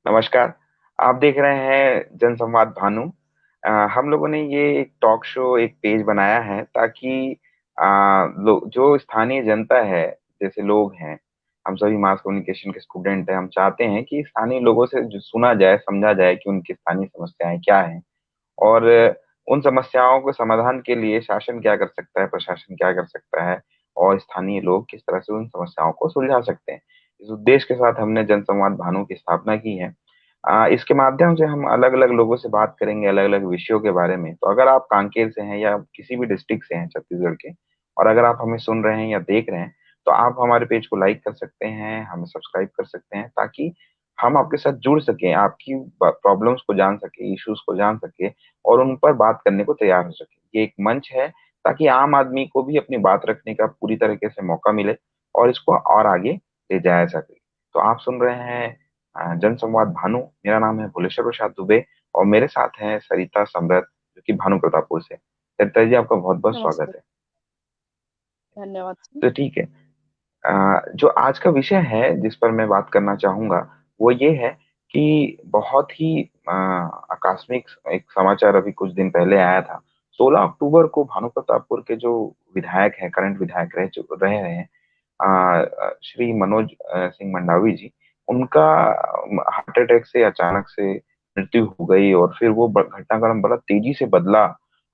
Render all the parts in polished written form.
नमस्कार। आप देख रहे हैं जनसंवाद भानु। हम लोगों ने ये एक टॉक शो एक पेज बनाया है ताकि जो स्थानीय जनता है, जैसे लोग हैं, हम सभी मास कम्युनिकेशन के स्टूडेंट हैं। हम चाहते हैं कि स्थानीय लोगों से जो सुना जाए, समझा जाए कि उनकी स्थानीय समस्याएं क्या हैं, और उन समस्याओं को समाधान के लिए शासन क्या कर सकता है, प्रशासन क्या कर सकता है, और स्थानीय लोग किस तरह से उन समस्याओं को सुलझा सकते हैं। इस उद्देश्य के साथ हमने जनसंवाद भानु की स्थापना की है। इसके माध्यम से हम अलग अलग लोगों से बात करेंगे, अलग अलग विषयों के बारे में। तो अगर आप कांकेर से हैं या किसी भी डिस्ट्रिक्ट से हैं छत्तीसगढ़ के, और अगर आप हमें सुन रहे हैं या देख रहे हैं, तो आप हमारे पेज को लाइक कर सकते हैं, हमें सब्सक्राइब कर सकते हैं, ताकि हम आपके साथ जुड़ सकें, आपकी प्रॉब्लम्स को जान सके, इश्यूज को जान सके, और उन पर बात करने को तैयार हो सके। ये एक मंच है ताकि आम आदमी को भी अपनी बात रखने का पूरी तरीके से मौका मिले और इसको और आगे ले जाया सके। तो आप सुन रहे हैं जनसंवाद भानु। मेरा नाम है भुलेश्वर प्रसाद दुबे, और मेरे साथ हैं सरिता सम्रत, जो कि भानु प्रतापपुर से। सरिता जी, आपका बहुत बहुत स्वागत नमस्ते। है। धन्यवाद सर। तो ठीक है। जो आज का विषय है जिस पर मैं बात करना चाहूंगा, वो ये है कि बहुत ही आकस्मिक एक समाचार अभी कुछ दिन पहले आया था। 16 अक्टूबर को भानु प्रतापपुर के जो विधायक हैं, करंट विधायक रहे रहे हैं, श्री मनोज सिंह मंडावी जी, उनका हार्ट अटैक से अचानक से मृत्यु हो गई। और फिर वो घटनाक्रम बड़ा तेजी से बदला।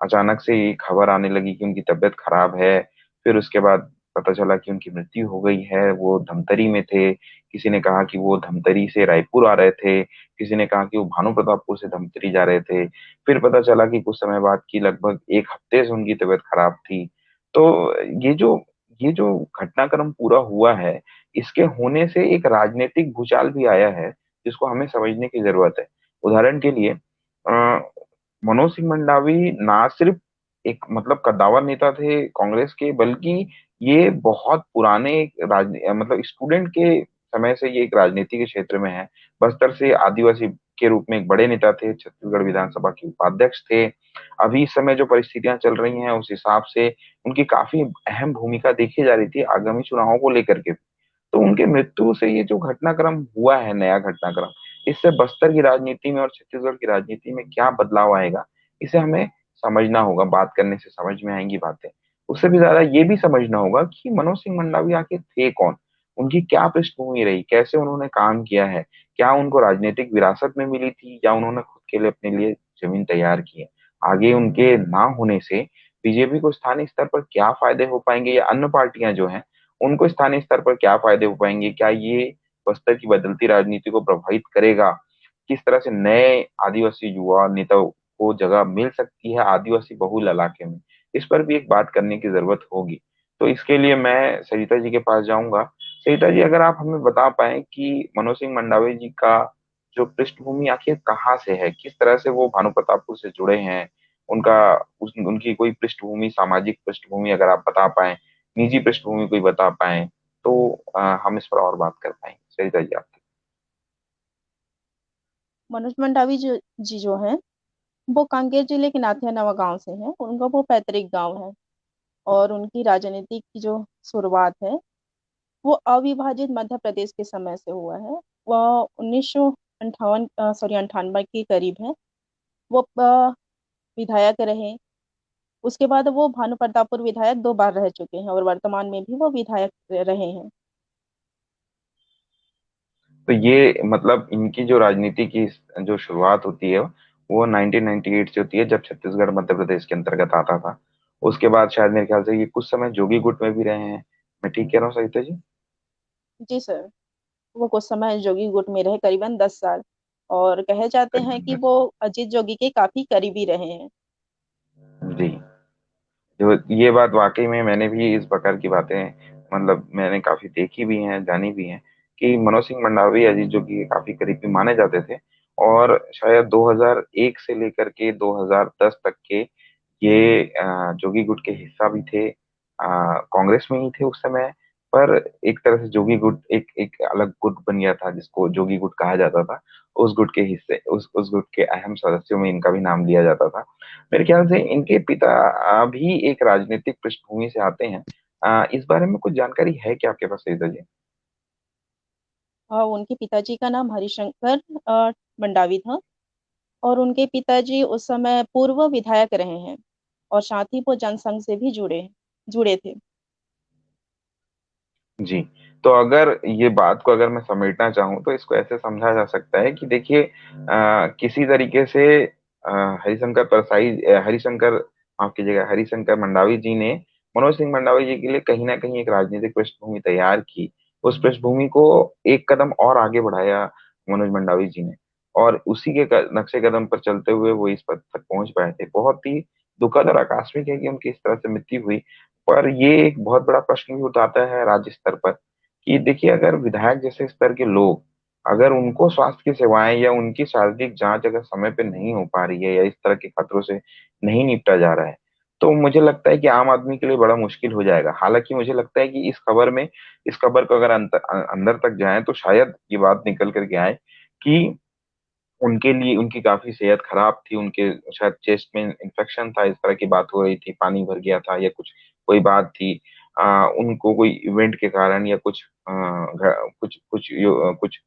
अचानक से ये खबर आने लगी कि उनकी तबीयत खराब है। फिर उसके बाद पता चला कि उनकी मृत्यु हो गई है। वो धमतरी में थे। किसी ने कहा कि वो धमतरी से रायपुर आ रहे थे, किसी ने कहा कि वो भानु प्रतापपुर से धमतरी जा रहे थे। फिर पता चला कि कुछ समय बाद की लगभग एक हफ्ते से उनकी तबीयत खराब थी। तो ये जो ये जो घटनाक्रम पूरा हुआ है, इसके होने से एक राजनीतिक भूचाल भी आया है, जिसको हमें समझने की जरूरत है। उदाहरण के लिए, मनोज सिंह मंडावी ना सिर्फ एक मतलब कद्दावर नेता थे कांग्रेस के, बल्कि ये बहुत पुराने मतलब स्टूडेंट के समय से ये एक राजनीति के क्षेत्र में है। बस्तर से आदिवासी के रूप में एक बड़े नेता थे, छत्तीसगढ़ विधानसभा के उपाध्यक्ष थे। अभी इस समय जो परिस्थितियां चल रही हैं, उस हिसाब से उनकी काफी अहम भूमिका देखी जा रही थी आगामी चुनावों को लेकर के। तो उनके मृत्यु से ये जो घटनाक्रम हुआ है, नया घटनाक्रम, इससे बस्तर की राजनीति में और छत्तीसगढ़ की राजनीति में क्या बदलाव आएगा, इसे हमें समझना होगा। बात करने से समझ में आएंगी बातें। उससे भी ज्यादा ये भी समझना होगा कि मनोज सिंह मंडावी आखिर थे कौन, उनकी क्या पृष्ठभूमि रही, कैसे उन्होंने काम किया है, क्या उनको राजनीतिक विरासत में मिली थी, या उन्होंने खुद के लिए अपने लिए जमीन तैयार की है। आगे उनके ना होने से बीजेपी को स्थानीय स्तर पर क्या फायदे हो पाएंगे, या अन्य पार्टियां जो हैं उनको स्थानीय स्तर पर क्या फायदे हो पाएंगे, क्या ये बस्तर की बदलती राजनीति को प्रभावित करेगा, किस तरह से नए आदिवासी युवा नेताओं को जगह मिल सकती है आदिवासी बहुल इलाके में, इस पर भी एक बात करने की जरूरत होगी। तो इसके लिए मैं सरिता जी के पास जाऊंगा। सरिता जी, अगर आप हमें बता पाएं कि मनोज सिंह मंडावी जी का जो पृष्ठभूमि आखिर कहाँ से है, किस तरह से वो भानु प्रतापपुर से जुड़े हैं, उनका उनकी कोई पृष्ठभूमि, सामाजिक पृष्ठभूमि अगर आप बता पाएं, निजी पृष्ठभूमि कोई बता पाएं, तो हम इस पर और बात कर पाएंगे। सरिता जी, आपकी। मनोज मंडावी जी जो हैं वो कांकेर जिले के नाथिया नवा गांव से हैं। उनका वो पैतृक गांव है। और उनकी राजनीति की जो शुरुआत है वो अविभाजित मध्य प्रदेश के समय से हुआ है। वह 1958 सॉरी 98 के करीब है। वो विधायक रहे। उसके बाद वो भानु प्रतापपुर विधायक 2 बार रह चुके हैं और वर्तमान में भी वो विधायक रहे हैं। तो ये मतलब इनकी जो राजनीति की जो शुरुआत होती है, वो 1998 से होती है, जब छत्तीसगढ़ मध्य प्रदेश के अंतर्गत आता था। उसके बाद शायद मेरे ख्याल से ये कुछ समय जोगी गुट में भी रहे हैं। मैं ठीक कह रहा हूँ सरिता जी? जी सर। वो कुछ समय जोगी गुट में रहे, करीबन 10 साल। और कहे जाते हैं करीबन कि 10। वो अजीत जोगी के काफी करीबी रहे हैं। जी। जो ये बात वाकई में मैंने भी इस प्रकार की बातें मतलब मैंने काफी देखी भी हैं, जानी भी हैं, कि मनोज सिंह मंडावी अजीत जोगी के काफी करीबी माने जाते थे। और शायद 2001 से लेकर के 2010 तक के ये जोगी गुट के हिस्सा भी थे। कांग्रेस में ही थे उस समय। पर एक तरह से जोगी गुट एक एक अलग गुट बन गया था, जिसको जोगी गुट कहा जाता था। उस गुट के हिस्से, उस गुट के अहम सदस्यों में इनका भी नाम लिया जाता था। मेरे ख्याल से इनके पिता भी एक राजनीतिक पृष्ठभूमि से आते हैं। इस बारे में कुछ जानकारी है क्या आपके पास, सईदा जी? उनके पिताजी का नाम हरिशंकर मंडावी था। और उनके पिताजी उस समय पूर्व विधायक रहे हैं, और साथ ही वो जनसंघ से भी जुड़े थे। जी। तो अगर ये बात को अगर मैं समेटना चाहूँ तो इसको ऐसे समझा जा सकता है कि देखिए, किसी तरीके से हरिशंकर परसाई हरिशंकर माफ कीजिएगा, हरिशंकर मंडावी जी ने मनोज सिंह मंडावी जी के लिए कहीं ना कहीं एक राजनीतिक पृष्ठभूमि तैयार की। उस पृष्ठभूमि को एक कदम और आगे बढ़ाया मनोज मंडावी जी ने, और उसी के नक्शे कदम पर चलते हुए वो इस पद तक पहुंच पाए थे। बहुत ही दुखद और आकस्मिक है कि उनकी इस तरह से मृत्यु हुई। पर ये एक बहुत बड़ा प्रश्न भी उठाता है राज्य स्तर पर कि देखिए, अगर विधायक जैसे स्तर के लोग, अगर उनको स्वास्थ्य की सेवाएं या उनकी शारीरिक जांच अगर समय पे नहीं हो पा रही है या इस तरह के खतरों से नहीं निपटा जा रहा है, तो मुझे लगता है कि आम आदमी के लिए बड़ा मुश्किल हो जाएगा। हालांकि मुझे लगता है कि इस खबर को अगर अंदर तक जाए तो शायद ये बात निकल करके आए कि उनके लिए उनकी काफी सेहत खराब थी, उनके शायद चेस्ट में इन्फेक्शन था, इस तरह की बात हो रही थी, पानी भर गया था या कुछ कोई बात थी। उनको कोई इवेंट के कारण या कुछ कुछ कुछ कुछ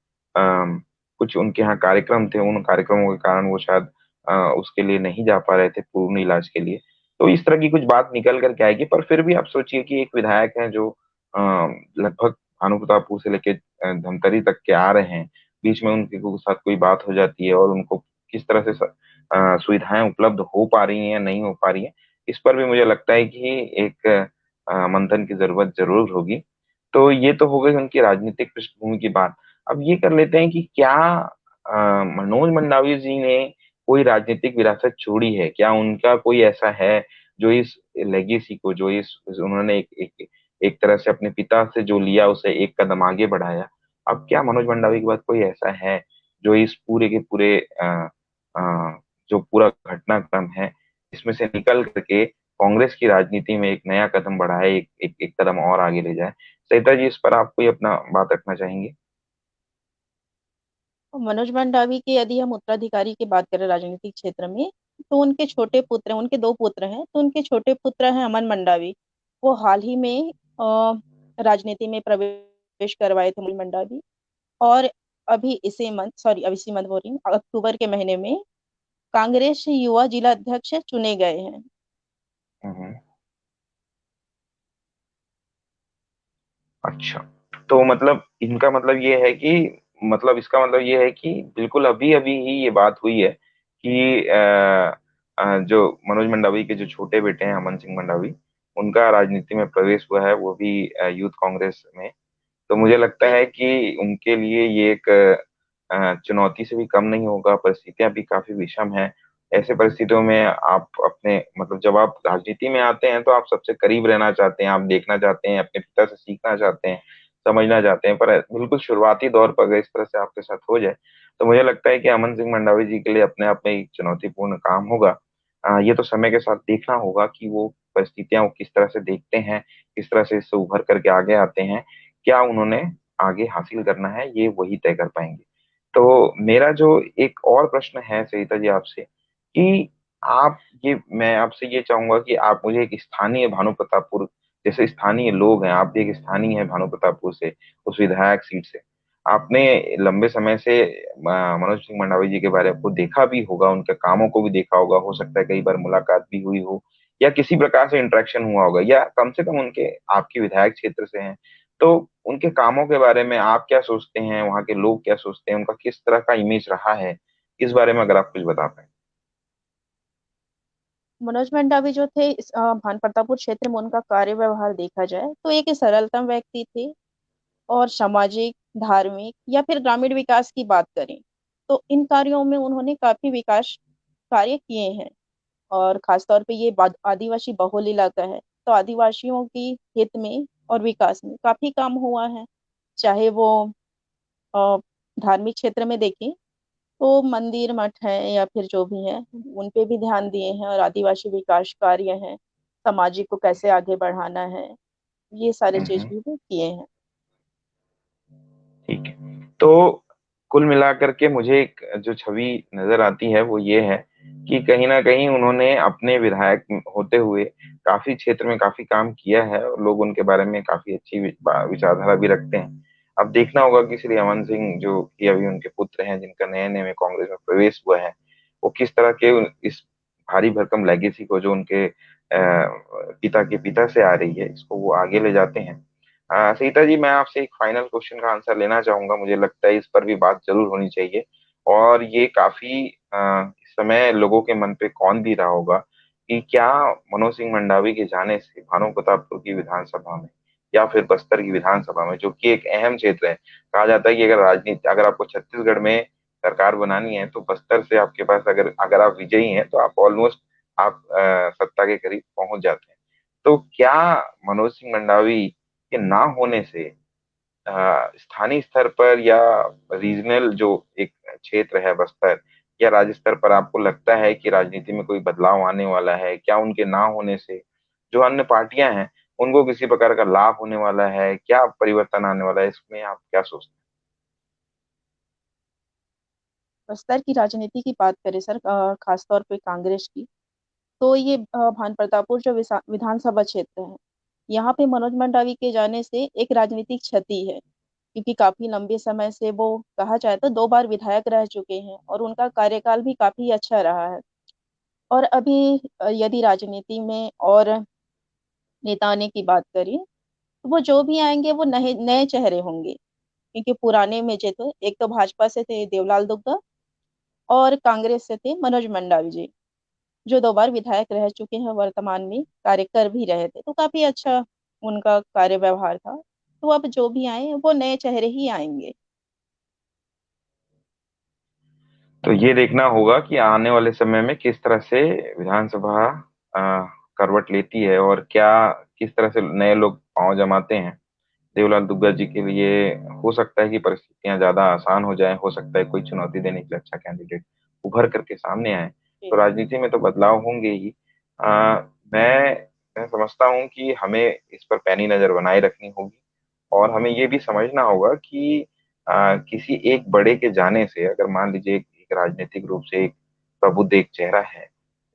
कुछ उनके यहाँ कार्यक्रम थे, उन कार्यक्रमों के कारण वो शायद उसके लिए नहीं जा पा रहे थे पूर्ण इलाज के लिए। तो इस तरह की कुछ बात निकल करके आएगी। पर फिर भी आप सोचिए कि एक विधायक है जो लगभग भानु प्रतापपुर से लेके धमतरी तक के आ रहे हैं, बीच में उनके साथ कोई बात हो जाती है और उनको किस तरह से सुविधाएं उपलब्ध हो पा रही हैं या नहीं हो पा रही हैं, इस पर भी मुझे लगता है कि एक मंथन की जरूरत जरूर होगी। तो ये तो हो गई उनकी राजनीतिक पृष्ठभूमि की बात। अब ये कर लेते हैं कि क्या मनोज मंडावी जी ने कोई राजनीतिक विरासत छोड़ी है? क्या उनका कोई ऐसा है जो इस लेगेसी को, जो इस उन्होंने एक तरह से अपने पिता से जो लिया उसे एक कदम आगे बढ़ाया, अब क्या मनोज मंडावी के बाद कोई ऐसा है जो इस पूरे के पूरे जो पूरा घटनाक्रम है इसमें से निकल करके कांग्रेस की राजनीति में एक नया कदम बढ़ाए, एक कदम और आगे ले जाए? सहिता जी, इस पर आप कोई अपना बात रखना चाहेंगे? और मनोज मंडावी के यदि हम उत्तराधिकारी की बात करें राजनीतिक क्षेत्र में, तो उनके छोटे पुत्र, उनके दो पुत्र हैं, तो उनके छोटे पुत्र हैं अमन मंडावी। वो हाल ही में राजनीति में प्रवेश करवाए थे मनोज मंडावी। और अभी इसी मंथ, सॉरी अब इसी मंथ बोल रही हूँ, अक्टूबर के महीने में कांग्रेस युवा जिला अध्यक्ष चुने गए हैं। हम्म। अच्छा। तो मतलब इनका मतलब ये है कि, मतलब इसका मतलब ये है कि बिल्कुल अभी अभी ही ये बात हुई है कि जो मनोज मंडावी के जो छोटे बेटे हैं अमन सिंह मंडावी, उनका राजनीति में प्रवेश हुआ है, वो भी यूथ कांग्रेस में। तो मुझे लगता है कि उनके लिए ये एक चुनौती से भी कम नहीं होगा। परिस्थितियां भी काफी विषम हैं। ऐसे परिस्थितियों में आप अपने, मतलब जब आप राजनीति में आते हैं तो आप सबसे करीब रहना चाहते हैं, आप देखना चाहते हैं, अपने पिता से सीखना चाहते हैं, समझना चाहते हैं। पर बिल्कुल शुरुआती दौर पर अगर इस तरह से आपके साथ हो जाए तो मुझे लगता है कि अमन सिंह मंडावी जी के लिए अपने आप में एक चुनौतीपूर्ण काम होगा। ये तो समय के साथ देखना होगा कि वो परिस्थितियां वो किस तरह से देखते हैं, किस तरह से इससे उभर करके आगे आते हैं, क्या उन्होंने आगे हासिल करना है, ये वही तय कर पाएंगे। तो मेरा जो एक और प्रश्न है सरिता जी आपसे, कि आप ये मैं आपसे ये चाहूंगा कि आप मुझे एक स्थानीय भानु प्रतापपुर, जैसे स्थानीय लोग हैं, आप भी एक स्थानीय है भानु प्रतापपुर से, उस विधायक सीट से, आपने लंबे समय से मनोज सिंह मंडावी जी के बारे में को देखा भी होगा, उनके कामों को भी देखा होगा, हो सकता है कई बार मुलाकात भी हुई हो या किसी प्रकार से इंटरेक्शन हुआ होगा, या कम से कम उनके आपके विधायक क्षेत्र से हैं। तो उनके कामों के बारे में आप क्या सोचते हैं, वहाँ के लोग क्या सोचते हैं, उनका किस तरह का इमेज रहा है, इस बारे में अगर आप कुछ बता पाए। मनोज मंडावी जो थे इस भान प्रतापपुर क्षेत्र में, उनका कार्य व्यवहार देखा जाए तो एक सरलतम व्यक्ति थे। और सामाजिक, धार्मिक या फिर ग्रामीण विकास की बात करें तो इन कार्यों में उन्होंने काफी विकास कार्य किए हैं। और खासतौर पे ये आदिवासी बहुल इलाका है, तो आदिवासियों की हित में और विकास में काफी काम हुआ है। चाहे वो अ, धार्मिक क्षेत्र में देखें तो मंदिर मठ है या फिर जो भी है, उन पे भी ध्यान दिए हैं। और आदिवासी विकास कार्य हैं, सामाजिक को कैसे आगे बढ़ाना है, ये सारे चीज हम्म। भी वो किए हैं। ठीक है। तो कुल मिलाकर के मुझे एक जो छवि नजर आती है वो ये है कि कहीं ना कहीं उन्होंने अपने विधायक होते हुए काफी क्षेत्र में काफी काम किया है और लोग उनके बारे में काफी अच्छी विचारधारा भी रखते हैं। अब देखना होगा कि श्री अमन सिंह जो कि अभी उनके पुत्र हैं, जिनका नए नए में कांग्रेस में प्रवेश हुआ है, वो किस तरह के इस भारी भरकम लेगेसी को जो उनके पिता के पिता से आ रही है, इसको वो आगे ले जाते हैं। सीता जी, मैं आपसे एक फाइनल क्वेश्चन का आंसर लेना चाहूंगा। मुझे लगता है इस पर भी बात जरूर होनी चाहिए, और ये काफी इस समय लोगों के मन पे कौन भी रहा होगा कि क्या मनोज सिंह मंडावी के जाने से भानु प्रतापपुर की विधानसभा में या फिर बस्तर की विधानसभा में, जो कि एक अहम क्षेत्र है, कहा जाता है कि अगर राजनीति, अगर आपको छत्तीसगढ़ में सरकार बनानी है तो बस्तर से आपके पास, अगर अगर आप विजयी हैं तो आप ऑलमोस्ट आप सत्ता के करीब पहुंच जाते हैं। तो क्या मनोज सिंह मंडावी के ना होने से स्थानीय स्तर पर या रीजनल जो एक क्षेत्र है बस्तर, या राज्य स्तर पर आपको लगता है कि राजनीति में कोई बदलाव आने वाला है? क्या उनके ना होने से जो अन्य पार्टियां हैं उनको किसी प्रकार का लाभ होने वाला है? क्या परिवर्तन आने वाला है? इसमें आप क्या सोचते बस्तर की राजनीति की बात करें सर, खासतौर पे कांग्रेस की, तो ये भान प्रतापपुर जो विधानसभा क्षेत्र है, यहाँ पे मनोज मंडावी के जाने से एक राजनीतिक क्षति है, क्योंकि काफी लंबे समय से वो, कहा जाए तो 2 बार विधायक रह चुके हैं और उनका कार्यकाल भी काफी अच्छा रहा है। और अभी यदि राजनीति में और नेता आने की बात करें, तो वो जो भी आएंगे वो नए नए चेहरे होंगे, क्योंकि पुराने में जो थे, एक तो भाजपा से थे देवलाल दुग्गा और कांग्रेस से थे मनोज मंडावी जी, जो 2 बार विधायक रह चुके हैं, वर्तमान में कार्य कर भी रहे थे, तो काफी अच्छा उनका कार्य व्यवहार था। तो अब जो भी आए वो नए चेहरे ही आएंगे। हैं? तो ये देखना होगा कि आने वाले समय में किस तरह से विधानसभा अ, करवट लेती है, और क्या किस तरह से नए लोग पांव जमाते हैं। देवलाल दुग्गल जी के लिए हो सकता है कि परिस्थितियां ज्यादा आसान हो जाएं, हो सकता है कोई चुनौती देने के लिए अच्छा कैंडिडेट उभर करके सामने आए। तो जी। राजनीति में तो बदलाव होंगे ही। मैं समझता हूं कि हमें इस पर पैनी नजर बनाए रखनी होगी, और हमें ये भी समझना होगा कि किसी एक बड़े के जाने से, अगर मान लीजिए एक राजनीतिक रूप से एक प्रबुद्ध एक चेहरा है,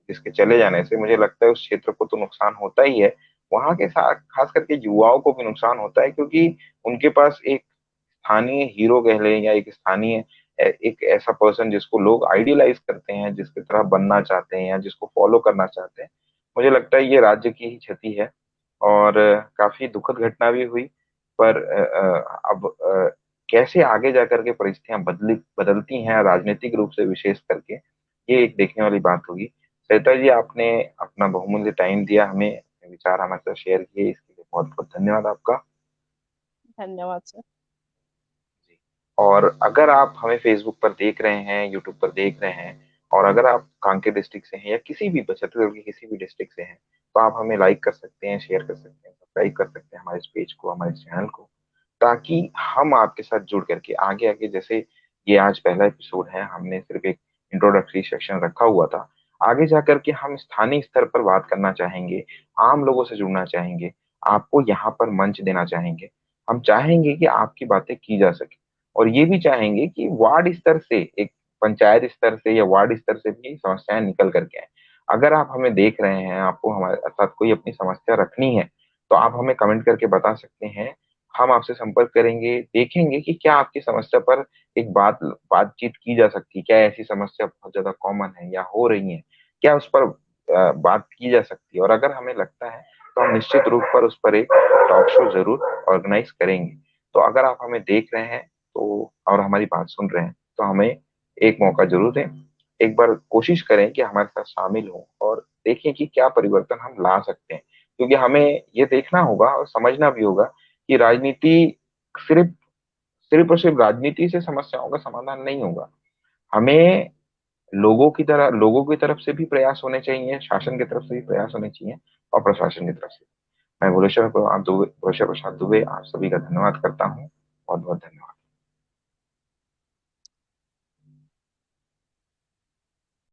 जिसके चले जाने से मुझे लगता है उस क्षेत्र को तो नुकसान होता ही है, वहां के साथ खास करके युवाओं को भी नुकसान होता है, क्योंकि उनके पास एक स्थानीय हीरो कह लें, या एक स्थानीय एक ऐसा पर्सन जिसको लोग आइडियलाइज करते हैं, जिसकी तरह बनना चाहते हैं या जिसको फॉलो करना चाहते हैं, मुझे लगता है ये राज्य की ही क्षति है। और काफी दुखद घटना भी हुई। पर अब कैसे आगे जाकर के परिस्थितियां बदलती हैं राजनीतिक रूप से विशेष करके, ये एक देखने वाली बात होगी। सरिता जी, आपने अपना बहुमूल्य टाइम दिया, हमें अपने विचार हमारे साथ शेयर किए, इसके लिए बहुत बहुत धन्यवाद आपका। धन्यवाद सर। जी। और अगर आप हमें फेसबुक पर देख रहे हैं, यूट्यूब पर देख रहे हैं, और अगर आप कांकेर डिस्ट्रिक्ट से हैं या किसी भी छत्तीसगढ़ के किसी भी डिस्ट्रिक्ट से हैं, तो आप हमें लाइक कर सकते हैं, शेयर कर सकते हैं, सब्सक्राइब कर सकते हैं हमारे इस पेज को, हमारे इस चैनल को, ताकि हम आपके साथ जुड़ करके आगे आगे, जैसे ये आज पहला एपिसोड है, हमने सिर्फ एक इंट्रोडक्टरी सेक्शन रखा हुआ था, आगे जाकर के हम स्थानीय स्तर पर बात करना चाहेंगे, आम लोगों से जुड़ना चाहेंगे, आपको यहाँ पर मंच देना चाहेंगे। हम चाहेंगे कि आपकी बातें की जा सके, और ये भी चाहेंगे कि वार्ड स्तर से, एक पंचायत स्तर से या वार्ड स्तर से भी समस्याएं निकल करके आए। अगर आप हमें देख रहे हैं, आपको हमारे साथ कोई अपनी समस्या रखनी है, तो आप हमें कमेंट करके बता सकते हैं। हम आपसे संपर्क करेंगे, देखेंगे कि क्या आपकी समस्या पर एक बातचीत की जा सकती है, क्या ऐसी समस्या बहुत ज्यादा कॉमन है या हो रही है, क्या उस पर बात की जा सकती है। और अगर हमें लगता है तो हम निश्चित रूप पर उस पर एक टॉक शो जरूर ऑर्गेनाइज करेंगे। तो अगर आप हमें देख रहे हैं तो, और हमारी बात सुन रहे हैं, तो हमें एक मौका जरूर दें, एक बार कोशिश करें कि हमारे साथ शामिल हों, और देखें कि क्या परिवर्तन हम ला सकते हैं। क्योंकि हमें ये देखना होगा और समझना भी होगा कि राजनीति सिर्फ सिर्फ और सिर्फ राजनीति से समस्याओं का समाधान नहीं होगा। हमें लोगों की तरफ से भी प्रयास होने चाहिए, शासन की तरफ से भी प्रयास होने चाहिए, और प्रशासन की तरफ से। मैं भुवनेश्वर प्रसाद दुबे आप सभी का धन्यवाद करता हूँ। बहुत बहुत धन्यवाद।